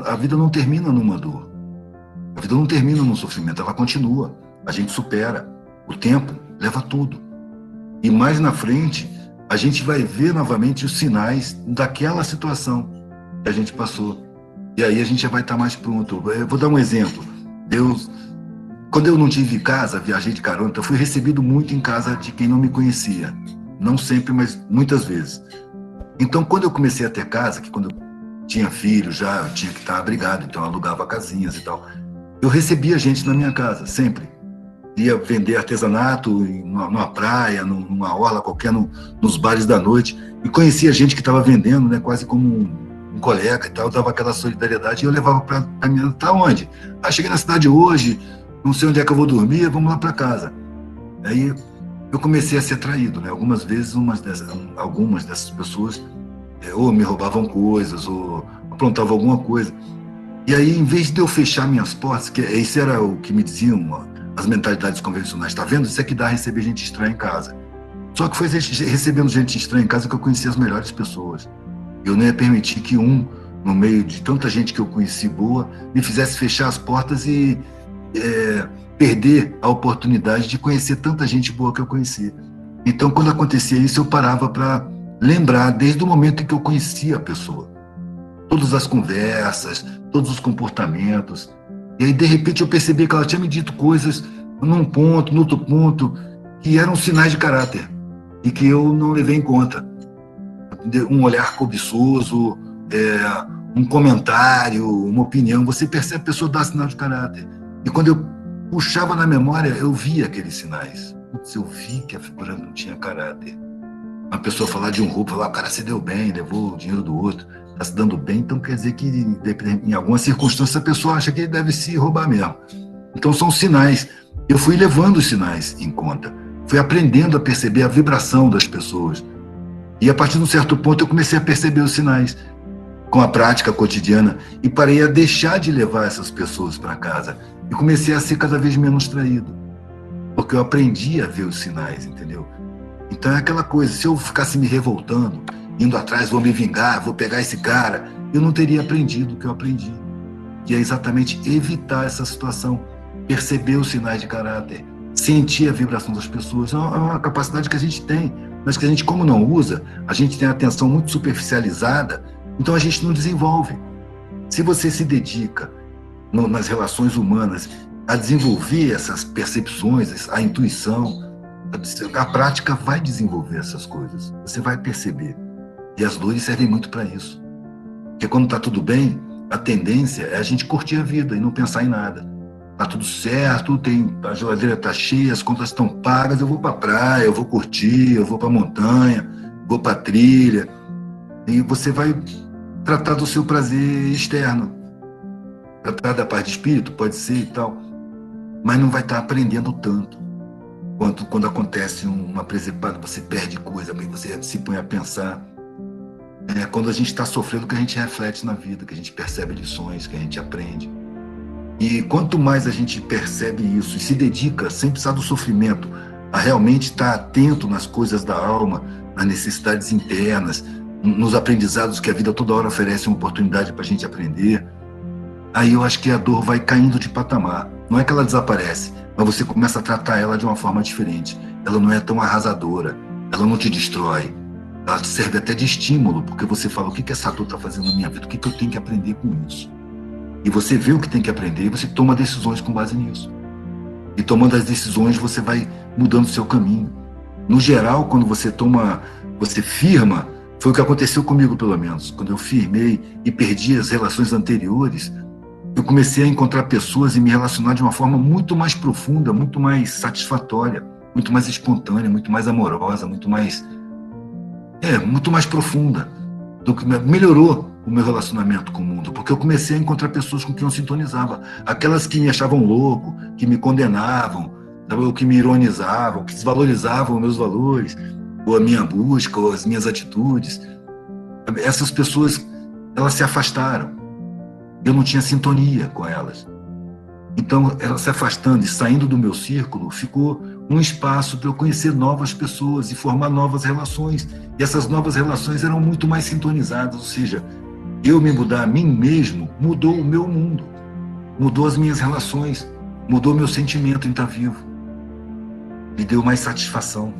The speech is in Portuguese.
a vida não termina numa dor. A vida não termina num sofrimento, ela continua. A gente supera. O tempo leva tudo. E mais na frente, a gente vai ver novamente os sinais daquela situação que a gente passou. E aí a gente já vai estar mais pronto. Eu vou dar um exemplo. Quando eu não tive casa, viajei de carona, então eu fui recebido muito em casa de quem não me conhecia. Não sempre, mas muitas vezes. Então, quando eu comecei a ter casa, que quando eu tinha filho já, eu tinha que estar abrigado, então eu alugava casinhas e tal. Eu recebia gente na minha casa, sempre. Ia vender artesanato numa praia, numa orla qualquer, nos bares da noite, e conhecia gente que estava vendendo, né, quase como um colega e tal, dava aquela solidariedade, e eu levava para mim, tá onde? Cheguei na cidade hoje, não sei onde é que eu vou dormir, vamos lá para casa. Aí eu comecei a ser traído, né? Algumas vezes algumas dessas pessoas ou me roubavam coisas, ou aprontavam alguma coisa. E aí, em vez de eu fechar minhas portas, que isso era o que me diziam as mentalidades convencionais, tá vendo? Isso é que dá a receber gente estranha em casa. Só que foi recebendo gente estranha em casa que eu conheci as melhores pessoas. Eu não ia permitir que no meio de tanta gente que eu conheci boa, me fizesse fechar as portas e perder a oportunidade de conhecer tanta gente boa que eu conhecia. Então, quando acontecia isso, eu parava para lembrar desde o momento em que eu conhecia a pessoa. Todas as conversas, todos os comportamentos. E aí, de repente, eu percebi que ela tinha me dito coisas num ponto, no outro ponto, que eram sinais de caráter e que eu não levei em conta. Um olhar cobiçoso, um comentário, uma opinião. Você percebe a pessoa dar sinal de caráter. E quando eu puxava na memória, eu via aqueles sinais. Putz, eu vi que a figura não tinha caráter. Uma pessoa falar de um roubo, falar, o cara se deu bem, levou o dinheiro do outro, está se dando bem, então quer dizer que em alguma circunstância a pessoa acha que ele deve se roubar mesmo. Então são sinais. Eu fui levando os sinais em conta, fui aprendendo a perceber a vibração das pessoas. E a partir de um certo ponto eu comecei a perceber os sinais com a prática cotidiana e parei a deixar de levar essas pessoas para casa e comecei a ser cada vez menos traído, porque eu aprendi a ver os sinais, entendeu? Então é aquela coisa, se eu ficasse me revoltando, indo atrás, vou me vingar, vou pegar esse cara, eu não teria aprendido o que eu aprendi, que é exatamente evitar essa situação, perceber os sinais de caráter, sentir a vibração das pessoas. É uma capacidade que a gente tem, mas que a gente, como não usa, a gente tem a atenção muito superficializada, então a gente não desenvolve. Se você se dedica nas relações humanas a desenvolver essas percepções, a intuição, a prática vai desenvolver essas coisas. Você vai perceber. E as dores servem muito para isso. Porque quando está tudo bem, a tendência é a gente curtir a vida e não pensar em nada. Está tudo certo, a geladeira está cheia, as contas estão pagas, eu vou para a praia, eu vou curtir, eu vou para a montanha, vou para a trilha. E você vai tratar do seu prazer externo. Tratar da paz de espírito, pode ser e tal. Mas não vai estar aprendendo tanto. Quando acontece uma presepada, você perde coisa, aí você se põe a pensar. É quando a gente está sofrendo que a gente reflete na vida, que a gente percebe lições, que a gente aprende. E quanto mais a gente percebe isso e se dedica, sem precisar do sofrimento, a realmente estar atento nas coisas da alma, nas necessidades internas, nos aprendizados que a vida toda hora oferece uma oportunidade para a gente aprender, aí eu acho que a dor vai caindo de patamar. Não é que ela desaparece, mas você começa a tratar ela de uma forma diferente. Ela não é tão arrasadora, ela não te destrói. Ela te serve até de estímulo, porque você fala, o que essa dor está fazendo na minha vida? O que eu tenho que aprender com isso? E você vê o que tem que aprender e você toma decisões com base nisso. E tomando as decisões, você vai mudando o seu caminho. No geral, quando você firma, foi o que aconteceu comigo, pelo menos. Quando eu firmei e perdi as relações anteriores, eu comecei a encontrar pessoas e me relacionar de uma forma muito mais profunda, muito mais satisfatória, muito mais espontânea, muito mais amorosa, muito mais profunda. Melhorou o meu relacionamento com o mundo, porque eu comecei a encontrar pessoas com quem eu sintonizava. Aquelas que me achavam louco, que me condenavam, ou que me ironizavam, que desvalorizavam os meus valores, ou a minha busca, ou as minhas atitudes. Essas pessoas, elas se afastaram. Eu não tinha sintonia com elas. Então, elas se afastando e saindo do meu círculo, ficou um espaço para eu conhecer novas pessoas e formar novas relações. E essas novas relações eram muito mais sintonizadas, ou seja, Eu me mudar a mim mesmo mudou o meu mundo, mudou as minhas relações, mudou meu sentimento em estar vivo, me deu mais satisfação.